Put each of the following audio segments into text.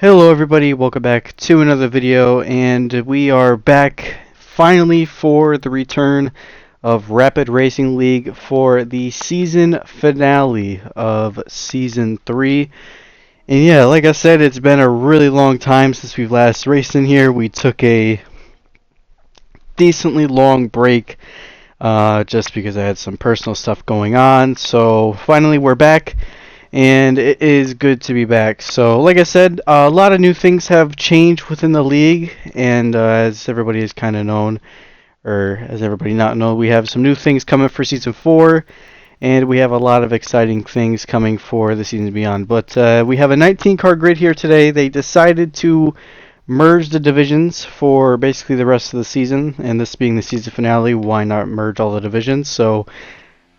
Hello everybody, welcome back to another video, and we are back finally for the return of Rapid Racing League for the season finale of Season 3. And yeah, like I said, it's been a really long time since we've last raced in here. We took a decently long break just because I had some personal stuff going on. So finally we're back, and it is good to be back. So, like I said, a lot of new things have changed within the league, and as everybody has kind of known, or as everybody not know, we have some new things coming for Season 4, and we have a lot of exciting things coming for the season beyond. But we have a 19-car grid here today. They decided to merge the divisions for basically the rest of the season, and this being the season finale, why not merge all the divisions? So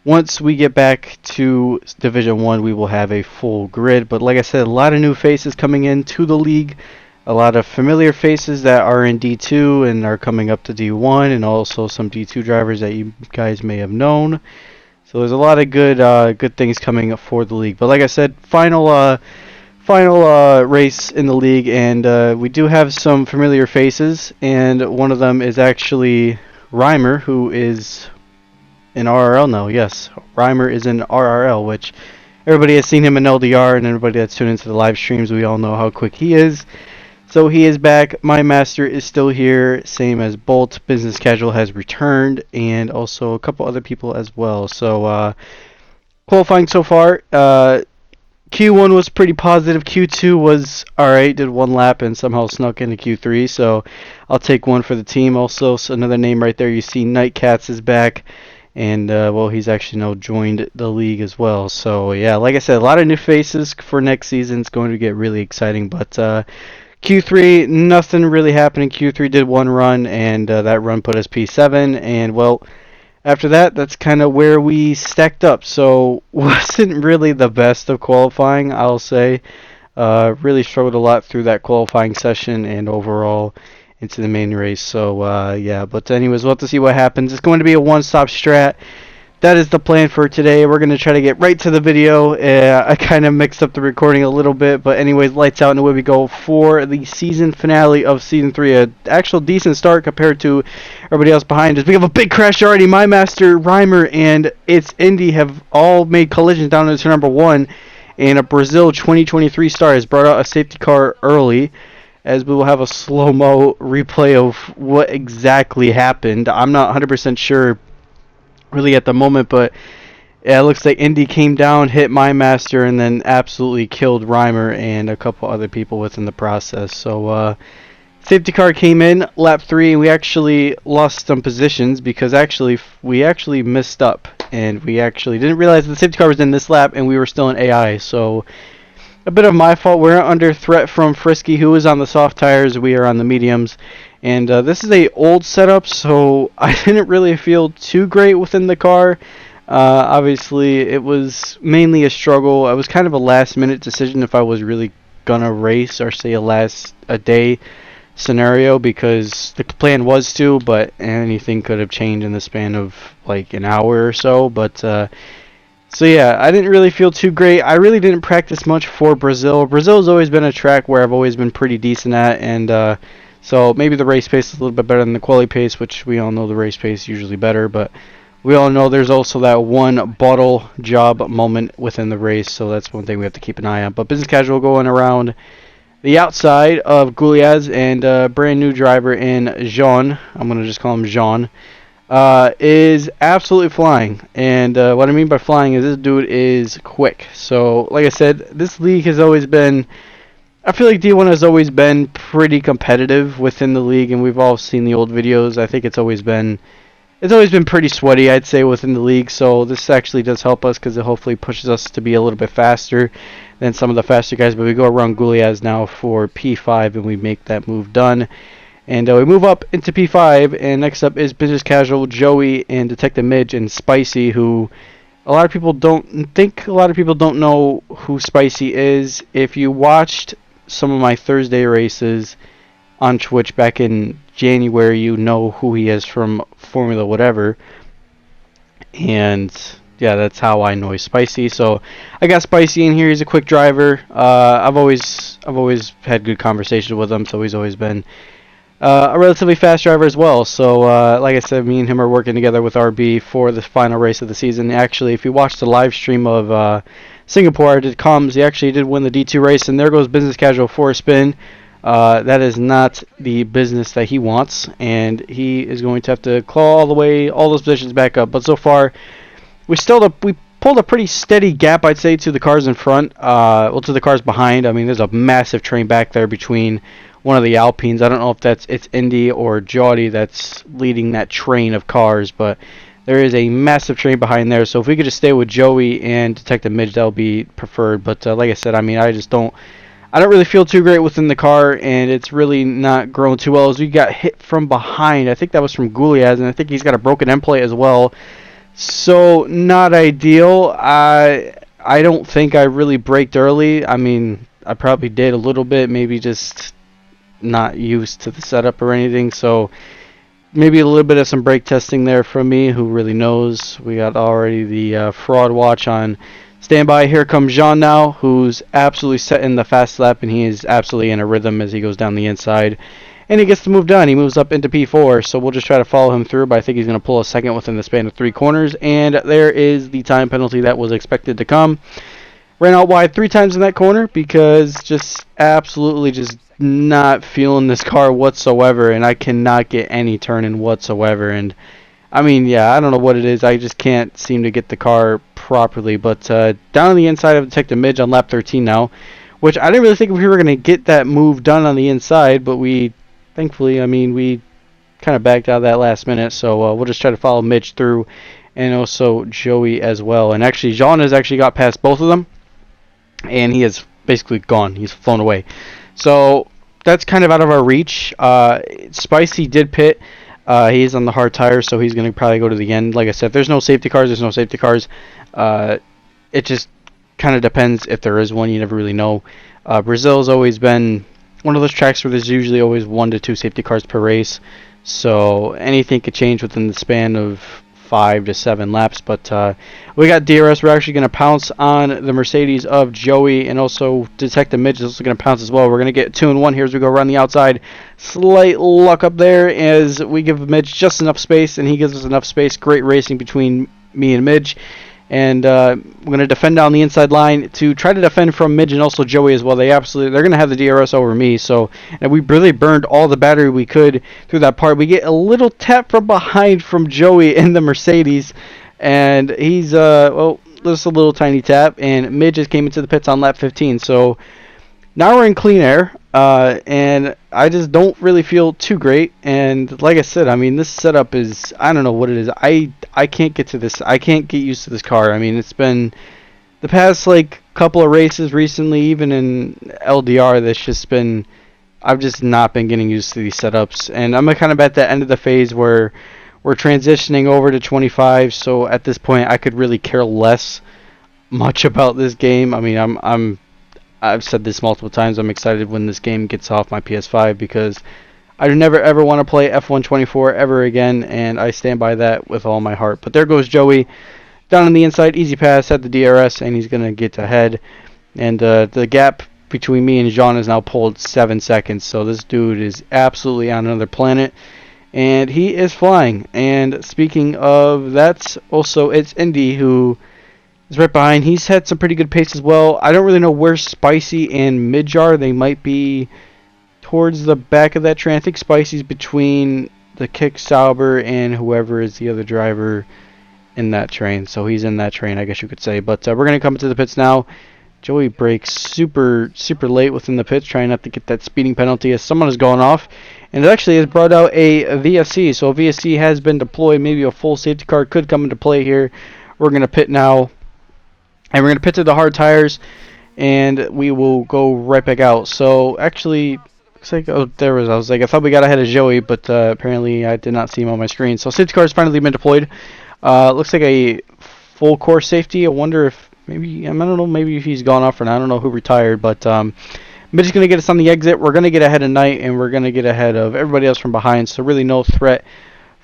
once we get back to Division 1, we will have a full grid. But like I said, a lot of new faces coming into the league. A lot of familiar faces that are in D2 and are coming up to D1, and also some D2 drivers that you guys may have known. So there's a lot of good things coming for the league. But like I said, final race in the league, and we do have some familiar faces, and one of them is actually Reimer, who is in RRL now. Yes, Reimer is in RRL, which everybody has seen him in LDR, and everybody that's tuned into the live streams, we all know how quick he is. So he is back. My Master is still here, same as Bolt. Business Casual has returned, and also a couple other people as well. So qualifying so far, Q1 was pretty positive. Q2 was alright, did one lap and somehow snuck into Q3, so I'll take one for the team. Also, so another name right there, you see Nightcats is back, and well, he's actually now joined the league as well. So yeah, like I said, a lot of new faces for next season. It's going to get really exciting. But Q3, nothing really happened. Q3 did one run, and that run put us P7, and well, after that, that's kind of where we stacked up. So wasn't really the best of qualifying, I'll say. Really struggled a lot through that qualifying session and overall into the main race. So yeah, but anyways, we'll have to see what happens. It's going to be a one-stop strat. That is the plan for today. We're going to try to get right to the video. I kind of mixed up the recording a little bit, but anyways, lights out and away we go for the season finale of Season 3. An actual decent start compared to everybody else behind us. We have a big crash already. My Master, Reimer, and its Indy have all made collisions down into number 1, and a Brazil 2023 star has brought out a safety car early, as we will have a slow-mo replay of what exactly happened. I'm not 100% sure really at the moment, but yeah, it looks like Indy came down, hit My Master, and then absolutely killed Reimer and a couple other people within the process. So safety car came in lap 3, and we actually lost some positions because we actually missed up, and we actually didn't realize the safety car was in this lap, and we were still in AI. So a bit of my fault. We're under threat from Frisky, who is on the soft tires. We are on the mediums. And this is a old setup, so I didn't really feel too great within the car. Obviously, it was mainly a struggle. It was kind of a last-minute decision if I was really gonna race or say a day scenario, because the plan was to, but anything could have changed in the span of like an hour or so. But so yeah, I didn't really feel too great. I really didn't practice much for Brazil. Brazil's always been a track where I've always been pretty decent at, and so maybe the race pace is a little bit better than the quali pace, which we all know the race pace is usually better, but we all know there's also that one bottle job moment within the race, so that's one thing we have to keep an eye on. But Business Casual going around the outside of Goulias, and brand new driver in Jean, I'm going to just call him Jean, is absolutely flying. And what I mean by flying is this dude is quick. So like I said, this league has always been, I feel like D1 has always been pretty competitive within the league, and we've all seen the old videos. I think it's always been pretty sweaty, I'd say, within the league. So this actually does help us because it hopefully pushes us to be a little bit faster than some of the faster guys. But we go around Goulias now for P5, and we make that move done. And we move up into P5, and next up is Business Casual, Joey, and Detective Midge, and Spicy, who a lot of people don't know who Spicy is. If you watched some of my Thursday races on Twitch back in January, you know who he is from Formula whatever. And yeah, that's how I know he's spicy. So I got Spicy in here. He's a quick driver. I've always had good conversations with him, so he's always been a relatively fast driver as well. So like I said, me and him are working together with RB for the final race of the season. Actually, if you watch the live stream of Singapore, I did comms. He actually did win the D2 race, and there goes business casual for a spin. That is not the business that he wants, and he is going to have to claw all those positions back up. But so far, we pulled a pretty steady gap, I'd say, to the cars in front. Well, to the cars behind. I mean, there's a massive train back there between one of the Alpines. I don't know if it's Indy or Geordie that's leading that train of cars, but there is a massive train behind there. So if we could just stay with Joey and Detective Midge, that would be preferred. But like I said, I mean, I don't really feel too great within the car, and it's really not grown too well. As we got hit from behind, I think that was from Gouliaz, and I think he's got a broken end plate as well. So not ideal. I don't think I really braked early. I mean, I probably did a little bit, maybe just not used to the setup or anything. So maybe a little bit of some brake testing there from me. Who really knows? We got already the fraud watch on standby. Here comes Jean now, who's absolutely setting the fast lap, and he is absolutely in a rhythm as he goes down the inside. And he gets the move done. He moves up into P4, so we'll just try to follow him through, but I think he's going to pull a second within the span of 3 corners, and there is the time penalty that was expected to come. Ran out wide 3 times in that corner because just absolutely just not feeling this car whatsoever, and I cannot get any turning whatsoever. And I mean, yeah, I don't know what it is. I just can't seem to get the car properly. But down on the inside of Detective Midge on lap 13 now, which I didn't really think we were going to get that move done on the inside, but thankfully, I mean, we kind of backed out of that last minute. So we'll just try to follow Midge through, and also Joey as well. And actually, Jean has actually got past both of them, and he is basically gone. He's flown away. So that's kind of out of our reach. Spicy did pit. He's on the hard tires, so he's going to probably go to the end. Like I said, if there's no safety cars, there's no safety cars. It just kind of depends if there is one. You never really know. Brazil's always been one of those tracks where there's usually always 1 to 2 safety cars per race. So anything could change within the span of 5 to 7 laps. But we got DRS. We're actually going to pounce on the Mercedes of Joey, and also Detective Midge is also going to pounce as well. We're going to get 2 and 1 here as we go around the outside. Slight luck up there as we give Midge just enough space, and he gives us enough space. Great racing between me and Midge. And we're going to defend down the inside line to try to defend from Midge and also Joey as well. They're going to have the DRS over me. So, and we really burned all the battery we could through that part. We get a little tap from behind from Joey in the Mercedes, and he's just a little tiny tap. And Midge just came into the pits on lap 15. So now we're in clean air, and I just don't really feel too great. And like I said, I mean, this setup is, I don't know what it is. I can't get to this. I can't get used to this car. I mean, it's been the past couple of races recently, even in LDR, that's just been, I've just not been getting used to these setups. And I'm kind of at the end of the phase where we're transitioning over to 25. So at this point, I could really care less much about this game. I mean, I've said this multiple times. I'm excited when this game gets off my PS5 because I never ever want to play F124 ever again, and I stand by that with all my heart. But there goes Joey down on the inside, easy pass at the DRS, and he's going to get ahead. And the gap between me and Jean is now pulled 7 seconds. So this dude is absolutely on another planet, and he is flying. And speaking of, that's also, it's Indy who is right behind. He's had some pretty good pace as well. I don't really know where Spicy and Midge are. They might be towards the back of that train. I think Spicy's between the Kick Sauber and whoever is the other driver in that train. So he's in that train, I guess you could say. But we're going to come into the pits now. Joey brakes super late within the pits, trying not to get that speeding penalty as someone is going off. And it actually has brought out a VSC. So a VSC has been deployed. Maybe a full safety car could come into play here. We're going to pit now. And we're going to pit to the hard tires. And we will go right back out. So actually, looks like, oh, there was, I was like, I thought we got ahead of Joey, but apparently I did not see him on my screen. So safety car has finally been deployed. Looks like a full course safety. I wonder if maybe, I don't know, maybe if he's gone off or not. I don't know who retired, but Midge is going to get us on the exit. We're going to get ahead of Knight, and we're going to get ahead of everybody else from behind. So really no threat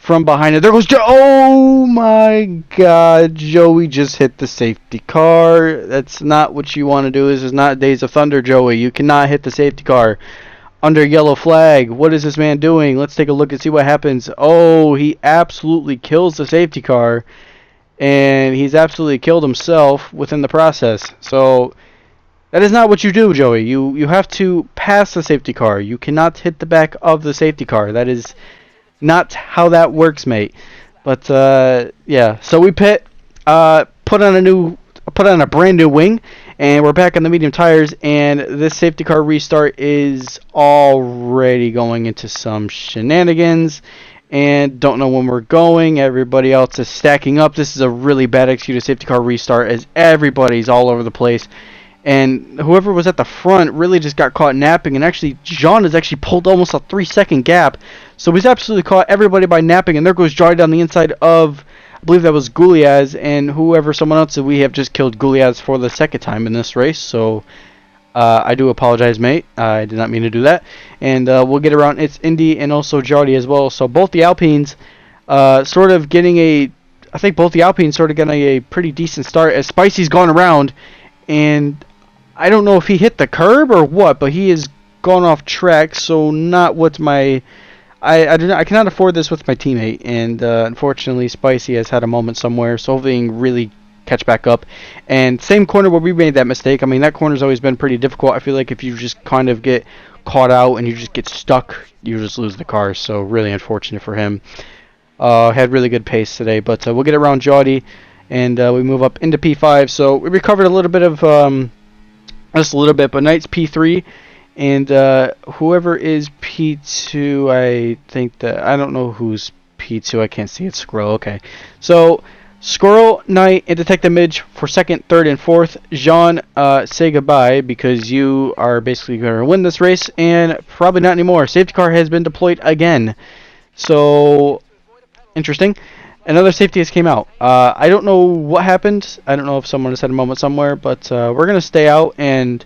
from behind it. There goes Joe. Oh my God, Joey just hit the safety car. That's not what you want to do. This is not Days of Thunder, Joey. You cannot hit the safety car under yellow flag. What is this man doing? Let's take a look and see what happens. Oh, he absolutely kills the safety car, and he's absolutely killed himself within the process. So that is not what you do, Joey. You have to pass the safety car. You cannot hit the back of the safety car. That is not how that works, mate. But yeah, so we put on a brand new wing, and we're back on the medium tires. And this safety car restart is already going into some shenanigans, and don't know when we're going. Everybody else is stacking up. This is a really bad executed safety car restart, as everybody's all over the place. And whoever was at the front really just got caught napping. And actually, Jean has actually pulled almost a 3-second gap. So he's absolutely caught everybody by napping. And there goes Jari down the inside of, I believe that was Gouliaz. And someone else. We have just killed Gouliaz for the second time in this race. So I do apologize, mate. I did not mean to do that. And we'll get around. It's Indy and also Jardy as well. So both the Alpines sort of getting I think both the Alpines sort of getting a pretty decent start as Spicy's gone around. And I don't know if he hit the curb or what, but he has gone off track, so not what I cannot afford this with my teammate, and unfortunately Spicy has had a moment somewhere, so hopefully he can really catch back up. And same corner where we made that mistake. I mean, that corner's always been pretty difficult. I feel like if you just kind of get caught out and you just get stuck, you just lose the car, so really unfortunate for him. Had really good pace today, but we'll get around Jody, and we move up into P5, so we recovered a little bit of just a little bit, but Knight's P3, and whoever is P2, I think that, I don't know who's P2, I can't see it, Squirrel, okay. So, Squirrel, Knight, and Detective Midge for second, third, and fourth. Jean, say goodbye, because you are basically going to win this race, and probably not anymore. Safety car has been deployed again. So, interesting. Another safety has came out. I don't know what happened. I don't know if someone has had a moment somewhere, but we're gonna stay out and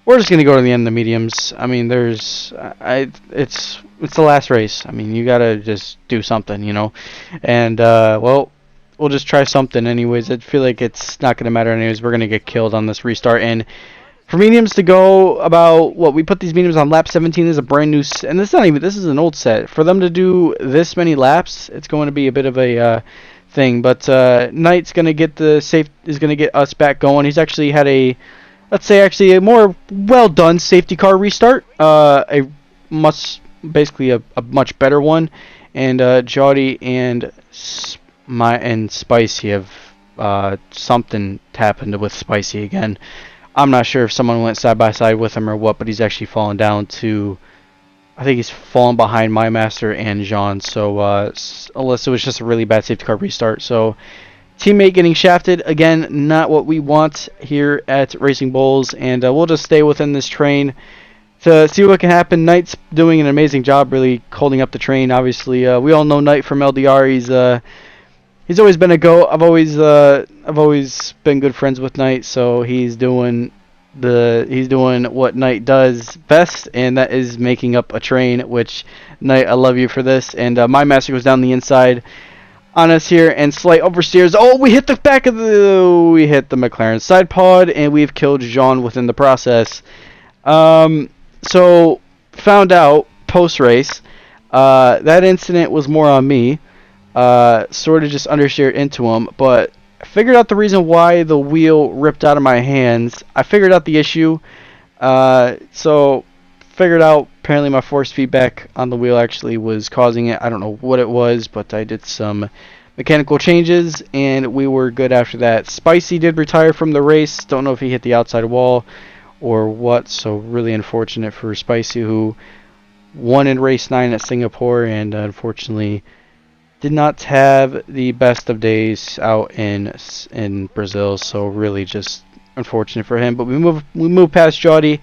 we're just gonna go to the end of the mediums. I mean, it's the last race. I mean, you gotta just do something, you know. And well, we'll just try something anyways. I feel like it's not gonna matter anyways. We're gonna get killed on this restart. And for mediums to go about we put these mediums on lap 17 is a brand new and this is an old set. For them to do this many laps, it's going to be a bit of a thing. But Knight's gonna get is gonna get us back going. He's actually had a more well done safety car restart. Basically a much better one. And Jody and Spicy have something happened with Spicy again. I'm not sure if someone went side by side with him or what, but he's actually fallen down to, I think he's fallen behind my master and Jean. So unless it was just a really bad safety car restart. So teammate getting shafted again, not what we want here at Racing Bulls, and we'll just stay within this train to see what can happen. Knight's doing an amazing job, really holding up the train. Obviously, we all know Knight from LDR. He's always been a GOAT. I've always been good friends with Knight, so he's doing what Knight does best, and that is making up a train. Which, Knight, I love you for this. And my master goes down the inside on us here, and slight oversteers. Oh, we hit the McLaren side pod, and we've killed Jean within the process. So found out post race that incident was more on me. Sort of just understeered into him, but I figured out the reason why the wheel ripped out of my hands. I figured out the issue. So figured out apparently my force feedback on the wheel actually was causing it. I don't know what it was, but I did some mechanical changes and we were good after that. Spicy did retire from the race. Don't know if he hit the outside wall or what, so really unfortunate for Spicy, who won in race 9 at Singapore, and unfortunately did not have the best of days out in Brazil, so really just unfortunate for him. But we move past Jody,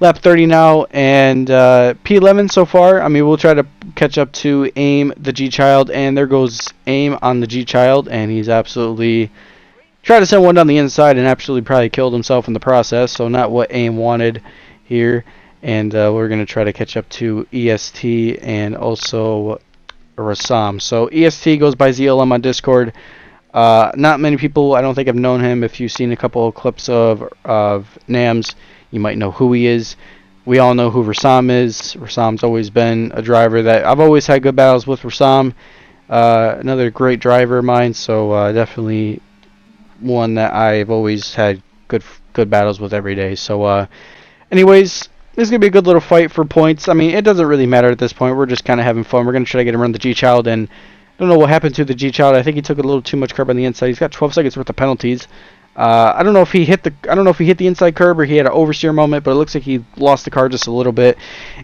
lap 30 now, and P11 so far. I mean, we'll try to catch up to AIM, the G-Child, and there goes AIM on the G-Child, and he's absolutely tried to send one down the inside and absolutely probably killed himself in the process, so not what AIM wanted here. And we're going to try to catch up to EST and also Rassam. So EST goes by ZLM on Discord. Not many people, I don't think, have known him. If you've seen a couple of clips of NAMS, you might know who he is. We all know who Rassam is. Rassam's always been a driver that I've always had good battles with. Rassam, another great driver of mine, so definitely one that I've always had good battles with every day. So, anyways, this is gonna be a good little fight for points. I mean, it doesn't really matter at this point. We're just kind of having fun. We're gonna try to get him around the G Child, and I don't know what happened to the G Child. I think he took a little too much curb on the inside. He's got 12 seconds worth of penalties. I don't know if he hit the inside curb or he had an oversteer moment, but it looks like he lost the car just a little bit.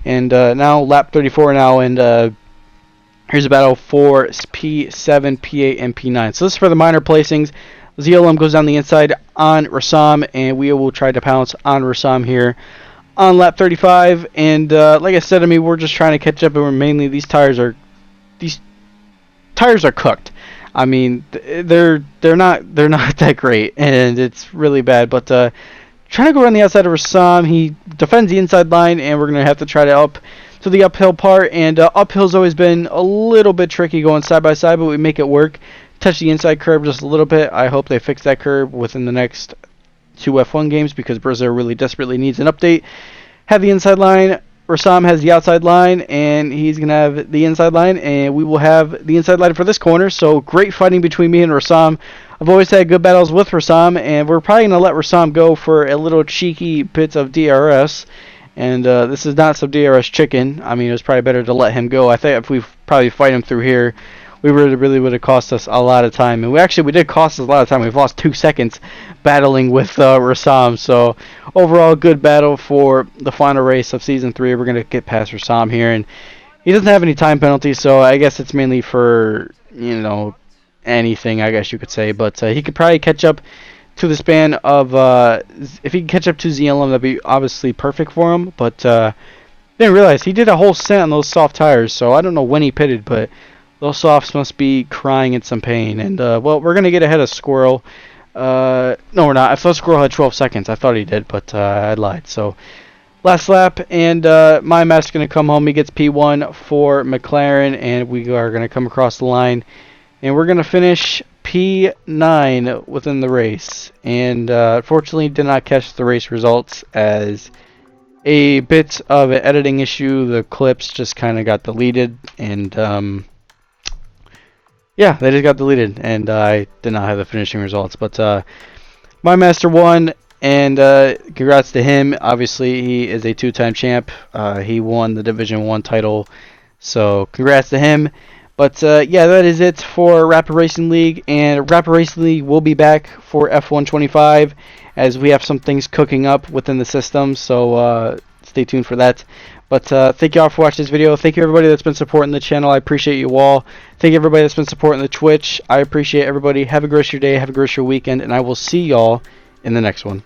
And now lap 34 now, and here's a battle for P7, P8, and P9. So this is for the minor placings. ZLM goes down the inside on Rassam, and we will try to pounce on Rassam here on lap 35. And like I said, I mean, we're just trying to catch up, and we're mainly these tires are cooked. I mean, they're not that great, and it's really bad. But trying to go around the outside of Rassam, he defends the inside line, and we're gonna have to try to up to the uphill part. And uphill's always been a little bit tricky going side by side, but we make it work. Touch the inside curb just a little bit. I hope they fix that curb within the next 2 F1 games because Brazil really desperately needs an update. Have the inside line. Rassam has the outside line, and he's going to have the inside line, and we will have the inside line for this corner. So great fighting between me and Rassam. I've always had good battles with Rassam, and we're probably going to let Rassam go for a little cheeky bits of DRS. And this is not some DRS chicken. I mean, it was probably better to let him go. I think if we probably fight him through here, we really would have cost us a lot of time. And we did cost us a lot of time. We've lost 2 seconds battling with Rassam. So overall, good battle for the final race of Season 3. We're going to get past Rassam here. And he doesn't have any time penalties, so I guess it's mainly for, anything, I guess you could say. But he could probably catch up to the span of, if he can catch up to ZLM, that'd be obviously perfect for him. But didn't realize he did a whole set on those soft tires. So I don't know when he pitted, but those softs must be crying in some pain. And, well, we're going to get ahead of Squirrel. No, we're not. I thought Squirrel had 12 seconds. I thought he did, but I lied. So, last lap, and my master's going to come home. He gets P1 for McLaren, and we are going to come across the line. And we're going to finish P9 within the race. And, unfortunately, did not catch the race results as a bit of an editing issue. The clips just kind of got deleted, and, yeah, they just got deleted, and I did not have the finishing results. But my master won, and congrats to him. Obviously, he is a 2-time champ. He won the Division 1 title, so congrats to him. But yeah, that is it for Rapid Racing League, and Rapid Racing League will be back for F125 as we have some things cooking up within the system, so stay tuned for that. But thank you all for watching this video. Thank you everybody that's been supporting the channel. I appreciate you all. Thank you everybody that's been supporting the Twitch. I appreciate everybody. Have a great day. Have a great weekend. And I will see y'all in the next one.